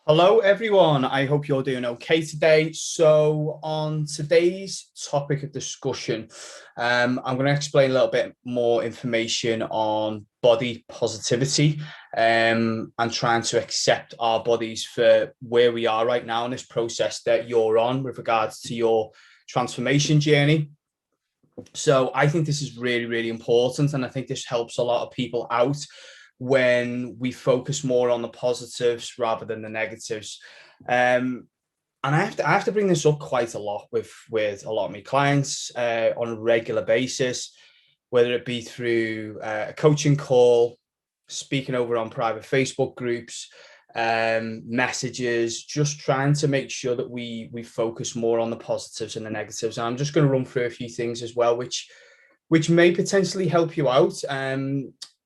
Hello, everyone. I hope you're doing okay today. So, on today's topic of discussion, I'm going to explain a little bit more information on body positivity and trying to accept our bodies for where we are right now in this process that you're on with regards to your transformation journey. So I think this is really, really important. And I think this helps a lot of people out when we focus more on the positives rather than the negatives. And I have to bring this up quite a lot with a lot of my clients on a regular basis, whether it be through a coaching call, speaking over on private Facebook groups, messages, just trying to make sure that we focus more on the positives and the negatives. And I'm just going to run through a few things as well, which may potentially help you out.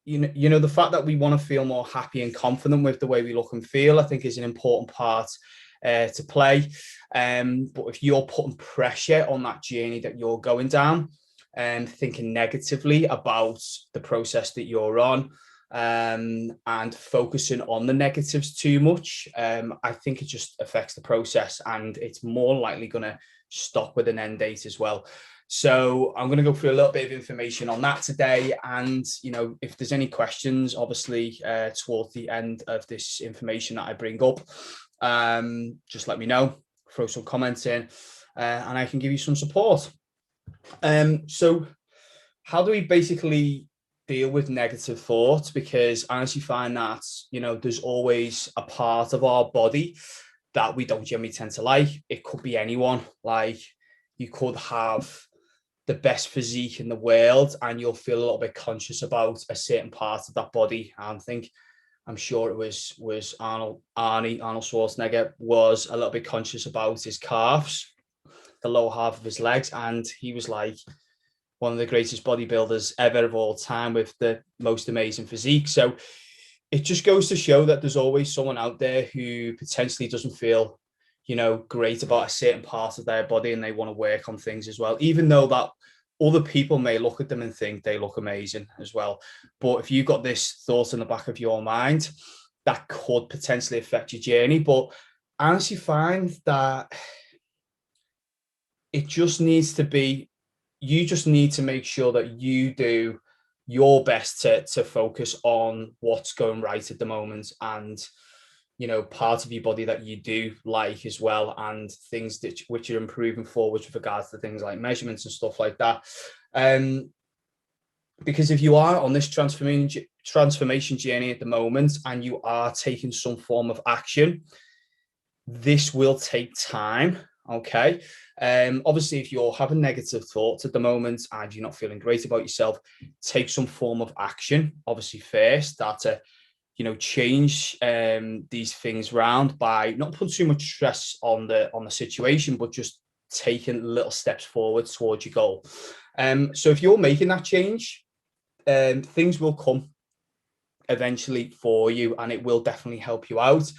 The fact that we want to feel more happy and confident with the way we look and feel, I think, is an important part to play. But if you're putting pressure on that journey that you're going down and thinking negatively about the process that you're on, and focusing on the negatives too much, I think it just affects the process, and it's more likely going to stop with an end date as well. So I'm going to go through a little bit of information on that today. And, if there's any questions, obviously, towards the end of this information that I bring up, just let me know, throw some comments in, and I can give you some support. So how do we basically deal with negative thoughts? Because I honestly find that, there's always a part of our body that we don't generally tend to like. It could be anyone. Like, you could have the best physique in the world and you'll feel a little bit conscious about a certain part of that body. I'm sure it was Arnold Schwarzenegger was a little bit conscious about his calves, the lower half of his legs, and he was like one of the greatest bodybuilders ever of all time with the most amazing physique. So it just goes to show that there's always someone out there who potentially doesn't feel, great about a certain part of their body, and they want to work on things as well, even though that other people may look at them and think they look amazing as well. But if you've got this thought in the back of your mind, that could potentially affect your journey. But I honestly find that it just needs to be, you just need to make sure that you do your best to focus on what's going right at the moment, and part of your body that you do like as well, and things that which are improving forward with regards to things like measurements and stuff like that. Because if you are on this transformation journey at the moment and you are taking some form of action, this will take time. Okay. Obviously, if you're having negative thoughts at the moment and you're not feeling great about yourself, take some form of action. Obviously, first, that change these things around by not putting too much stress on the situation, but just taking little steps forward towards your goal. So if you're making that change, things will come eventually for you, and it will definitely help you out.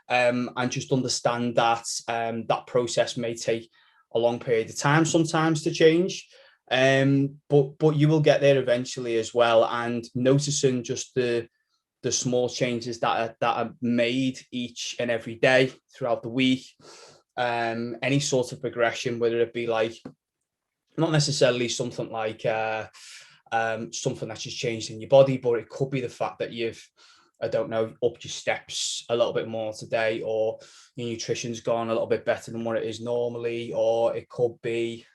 And just understand that that process may take a long period of time sometimes to change, but you will get there eventually as well. And noticing just the small changes that are made each and every day throughout the week, any sort of progression, whether it be like not necessarily something like something that's just changed in your body, but it could be the fact that you've, I don't know, upped your steps a little bit more today, or your nutrition's gone a little bit better than what it is normally, or it could be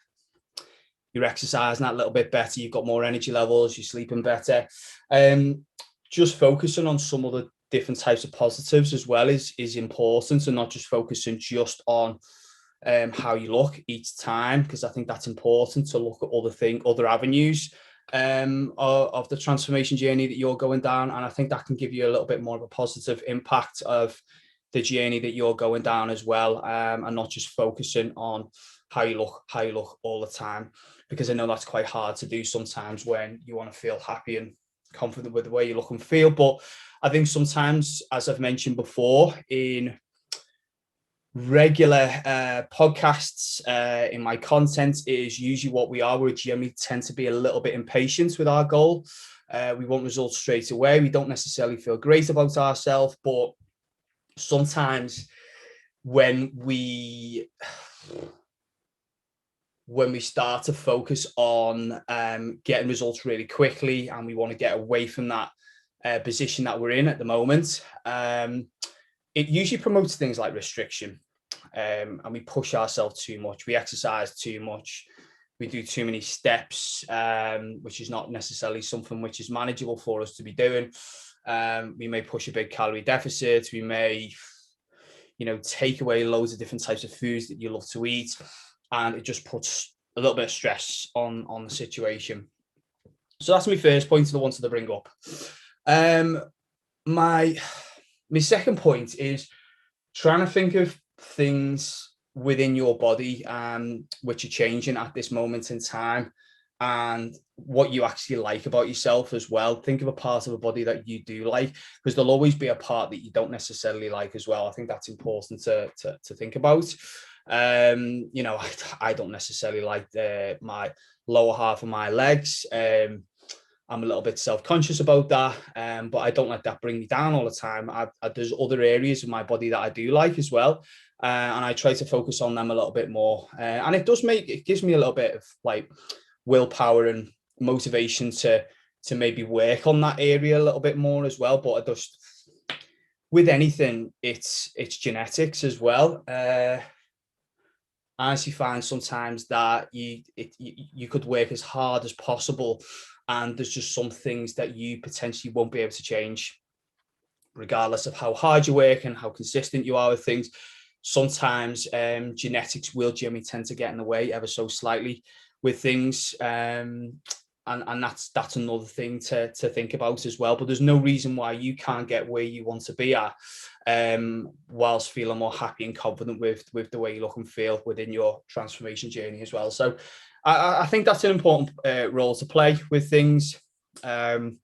you're exercising that little bit better, you've got more energy levels, you're sleeping better. Just focusing on some of the different types of positives as well is important, and not just focusing just on how you look each time, because I think that's important to look at other avenues of the transformation journey that you're going down. And I think that can give you a little bit more of a positive impact of the journey that you're going down as well, and not just focusing on how you look all the time, because I know that's quite hard to do sometimes when you want to feel happy and confident with the way you look and feel. But I think sometimes, as I've mentioned before in regular podcasts, in my content, is usually what we are. We generally tend to be a little bit impatient with our goal. We want results straight away. We don't necessarily feel great about ourselves, but sometimes when we start to focus on getting results really quickly, and we want to get away from that position that we're in at the moment, it usually promotes things like restriction, and we push ourselves too much. We exercise too much. We do too many steps, which is not necessarily something which is manageable for us to be doing. We may push a big calorie deficit. We may, take away loads of different types of foods that you love to eat, and it just puts a little bit of stress on the situation. So that's my first point that I wanted to bring up. My second point is trying to think of things within your body which are changing at this moment in time, and what you actually like about yourself as well. Think of a part of a body that you do like, because there'll always be a part that you don't necessarily like as well. I think that's important to think about. I don't necessarily like my lower half of my legs. I'm a little bit self-conscious about that, but I don't let that bring me down all the time. There's other areas of my body that I do like as well, and I try to focus on them a little bit more. And it gives me a little bit of like willpower and motivation to maybe work on that area a little bit more as well. But with anything, it's genetics as well. I actually find sometimes that you could work as hard as possible, and there's just some things that you potentially won't be able to change, regardless of how hard you work and how consistent you are with things. Sometimes genetics will generally tend to get in the way ever so slightly with things, and that's another thing to think about as well. But there's no reason why you can't get where you want to be at, whilst feeling more happy and confident with the way you look and feel within your transformation journey as well. So I think that's an important role to play with things. It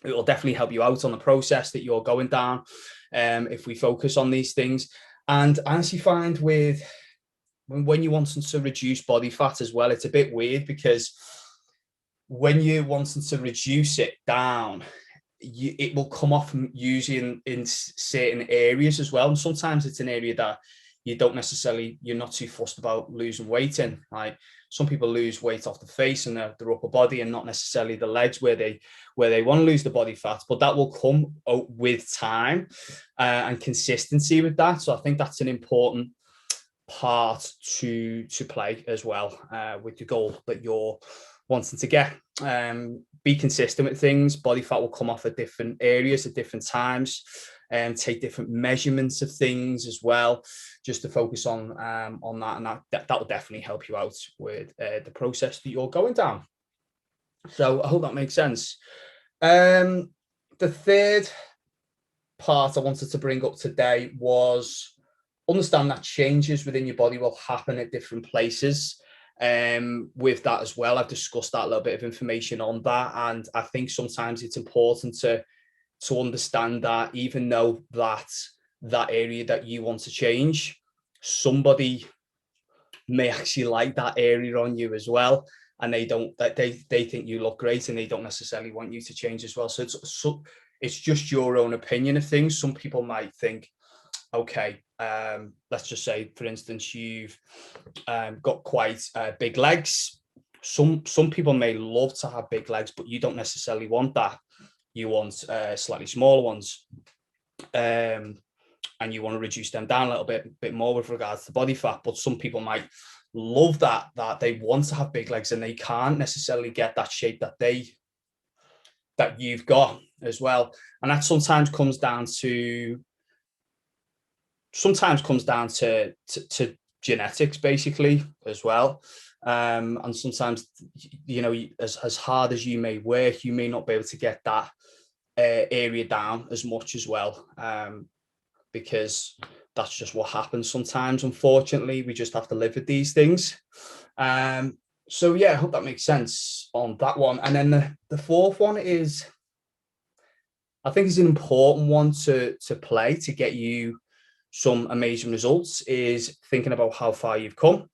will definitely help you out on the process that you're going down, if we focus on these things. And I actually find when you're wanting to reduce body fat as well, it's a bit weird, because when you're wanting to reduce it down, it will come off usually in certain areas as well. And sometimes it's an area that you're not too fussed about losing weight in. Like some people lose weight off the face and their upper body, and not necessarily the legs where they want to lose the body fat, but that will come with time and consistency with that. So I think that's an important part to play as well, with the goal that you're wanting to get. Be consistent with things. Body fat will come off at different areas at different times, and take different measurements of things as well, just to focus on that, and that will definitely help you out with the process that you're going down. So I hope that makes sense. The third part I wanted to bring up today was understand that changes within your body will happen at different places. With that as well, I've discussed that little bit of information on that, and I think sometimes it's important to understand that even though that area that you want to change, somebody may actually like that area on you as well, and they think you look great, and they don't necessarily want you to change as well. So it's just your own opinion of things. Some people might think, okay, let's just say, for instance, you've got quite big legs. Some people may love to have big legs, but you don't necessarily want that. You want slightly smaller ones, and you want to reduce them down a little bit more with regards to body fat. But some people might love that they want to have big legs, and they can't necessarily get that shape that you've got as well. And that sometimes comes down to genetics basically as well. And sometimes, as hard as you may work, you may not be able to get that area down as much as well, because that's just what happens sometimes. Unfortunately, we just have to live with these things. So yeah, I hope that makes sense on that one. And then the fourth one is, I think it's an important one to play to get you some amazing results, is thinking about how far you've come.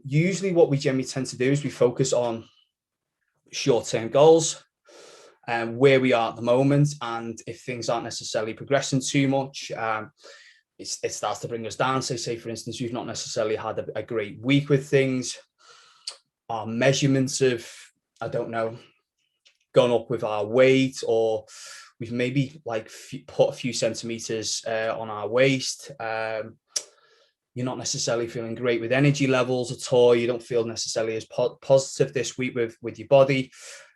Usually what we generally tend to do is we focus on short-term goals, where we are at the moment, and if things aren't necessarily progressing too much, it starts to bring us down. So say, for instance, we've not necessarily had a great week with things. Our measurements have, I don't know, gone up with our weight, or we've maybe like put a few centimeters on our waist. You're not necessarily feeling great with energy levels at all. You don't feel necessarily as positive this week with your body.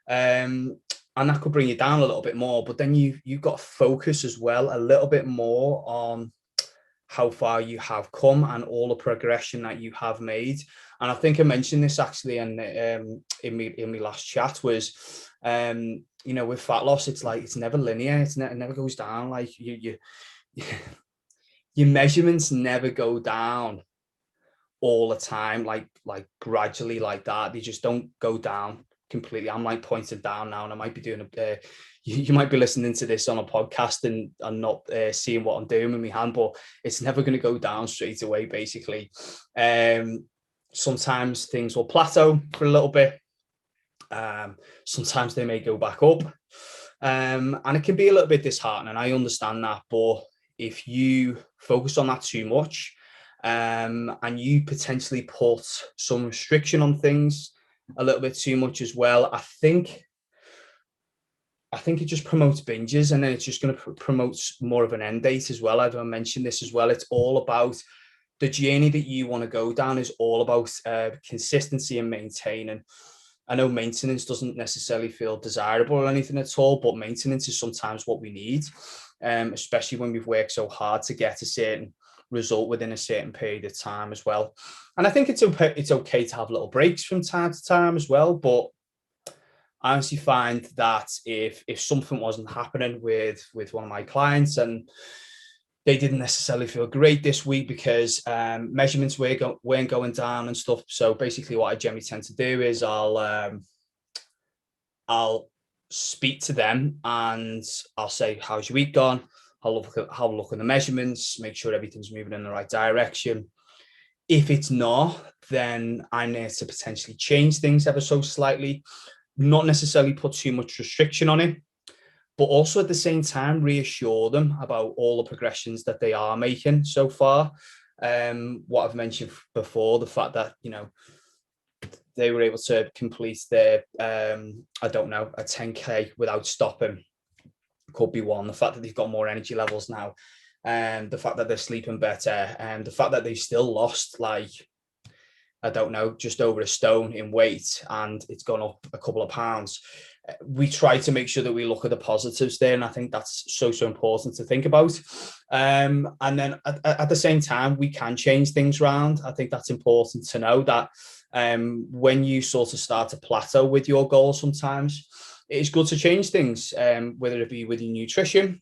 And that could bring you down a little bit more. But then you've got to focus as well a little bit more on how far you have come and all the progression that you have made. And I think I mentioned this actually in my last chat was, with fat loss, it's like, it's never linear. It never goes down. Like your measurements never go down all the time, like gradually like that. They just don't go down completely. I'm like pointing down now, and I might be doing you might be listening to this on a podcast and not seeing what I'm doing with my hand, but it's never going to go down straight away, basically. Sometimes things will plateau for a little bit. Sometimes they may go back up. And it can be a little bit disheartening. I understand that. But if you focus on that too much, and you potentially put some restriction on things a little bit too much as well, I think it just promotes binges, and then it's just going to promote more of an end date as well. I've mentioned this as well. It's all about the journey that you want to go down is all about consistency and maintaining. I know maintenance doesn't necessarily feel desirable or anything at all, but maintenance is sometimes what we need, especially when we've worked so hard to get a certain result within a certain period of time as well. And I think it's okay to have little breaks from time to time as well, but I honestly find that if something wasn't happening with one of my clients and they didn't necessarily feel great this week because measurements weren't going down and stuff. So basically what I generally tend to do is I'll speak to them and I'll say, how's your week gone? I'll have a look at the measurements, make sure everything's moving in the right direction. If it's not, then I'm there to potentially change things ever so slightly, not necessarily put too much restriction on it, but also at the same time reassure them about all the progressions that they are making so far. What I've mentioned before, the fact that, they were able to complete their, a 10K without stopping could be one. The fact that they've got more energy levels now, and the fact that they're sleeping better, and the fact that they've still lost just over a stone in weight, and it's gone up a couple of pounds. We try to make sure that we look at the positives there, and I think that's so important to think about. And then at the same time, we can change things around. I think that's important to know that when you sort of start to plateau with your goals, sometimes it's good to change things, whether it be with your nutrition.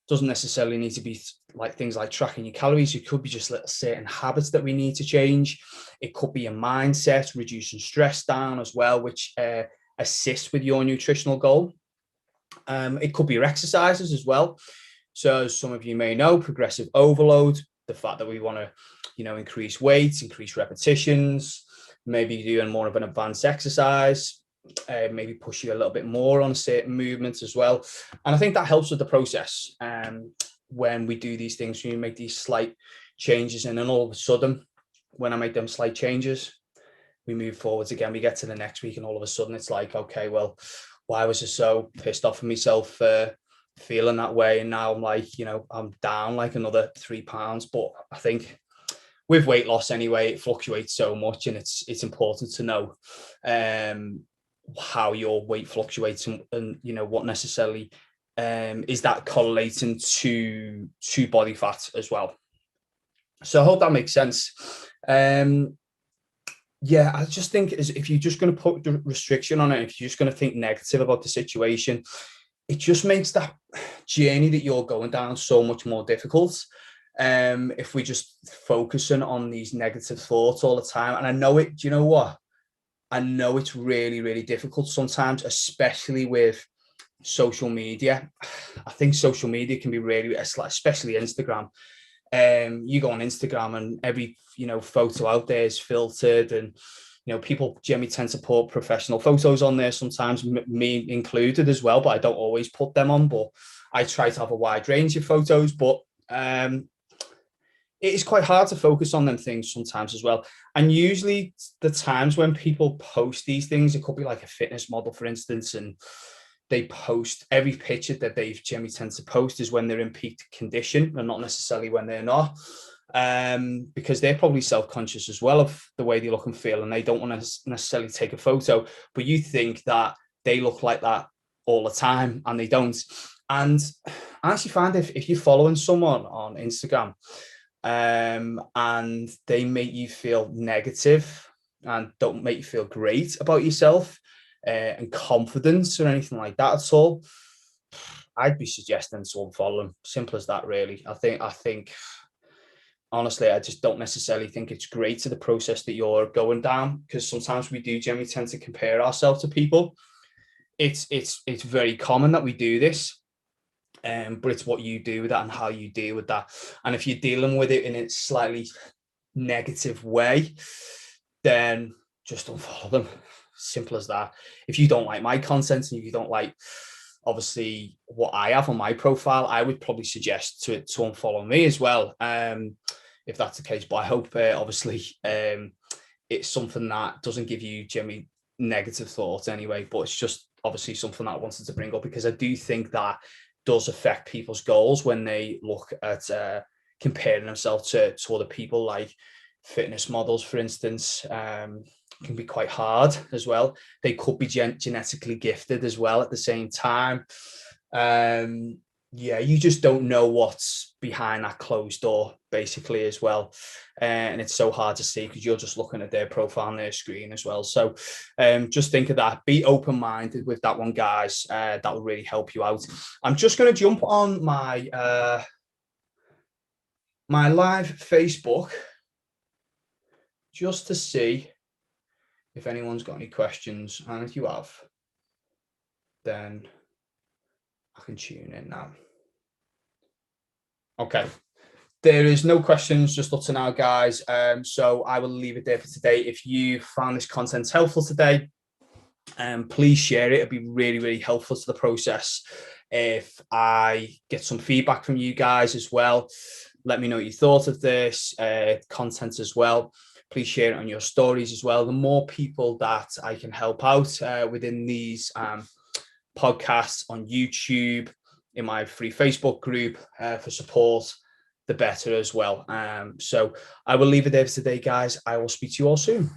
Doesn't necessarily need to be like things like tracking your calories. It could be just certain habits that we need to change. It could be a mindset, reducing stress down as well, which assists with your nutritional goal. It could be your exercises as well. So as some of you may know, progressive overload, the fact that we want to, increase weight, increase repetitions, maybe doing more of an advanced exercise, maybe push you a little bit more on certain movements as well. And I think that helps with the process. When we do these things, we make these slight changes, and then all of a sudden, when I make them slight changes, we move forwards again. We get to the next week, and all of a sudden it's like, okay, well, why was I so pissed off at myself feeling that way? And now I'm like, I'm down like another 3 pounds. But I think with weight loss anyway, it fluctuates so much, and it's important to know how your weight fluctuates, and what necessarily is that correlating to body fat as well. So I hope that makes sense. I just think if you're just going to put the restriction on it, if you're just going to think negative about the situation, it just makes that journey that you're going down so much more difficult. If we're just focusing on these negative thoughts all the time. And I know it, do you know what? I know it's really, really difficult sometimes, especially with social media. I think social media can be really, especially Instagram. You go on Instagram and every, photo out there is filtered, and, people generally tend to put professional photos on there, sometimes me included as well, but I don't always put them on. But I try to have a wide range of photos. But it is quite hard to focus on them things sometimes as well. And usually the times when people post these things, it could be like a fitness model, for instance, and they post every picture that they've generally tend to post is when they're in peak condition and not necessarily when they're not. Because they're probably self-conscious as well of the way they look and feel, and they don't want to necessarily take a photo, but you think that they look like that all the time and they don't. And I actually find if you're following someone on Instagram, and they make you feel negative and don't make you feel great about yourself and confidence or anything like that at all, I'd be suggesting to unfollow them. Simple as that, really. I think honestly, I just don't necessarily think it's great to the process that you're going down, because sometimes we do generally tend to compare ourselves to people. It's very common that we do this. But it's what you do with that and how you deal with that. And if you're dealing with it in a slightly negative way, then just unfollow them. Simple as that. If you don't like my content and if you don't like, obviously, what I have on my profile, I would probably suggest to unfollow me as well, if that's the case. But I hope, obviously, it's something that doesn't give you, Jimmy, negative thoughts anyway. But it's just obviously something that I wanted to bring up, because I do think that does affect people's goals when they look at comparing themselves to other people, like fitness models, for instance. Can be quite hard as well. They could be genetically gifted as well at the same time. Yeah, you just don't know what's behind that closed door, basically, as well. And it's so hard to see because you're just looking at their profile on their screen as well. So just think of that. Be open-minded with that one, guys. That will really help you out. I'm just going to jump on my my live Facebook just to see if anyone's got any questions. And if you have, then I can tune in now. Okay. There is no questions just up to now, guys. So I will leave it there for today. If you found this content helpful today, please share it. It'd be really, really helpful to the process. If I get some feedback from you guys as well, let me know what you thought of this content as well. Please share it on your stories as well. The more people that I can help out within these podcasts on YouTube, in my free Facebook group for support, the better as well. So I will leave it there for today, guys. I will speak to you all soon.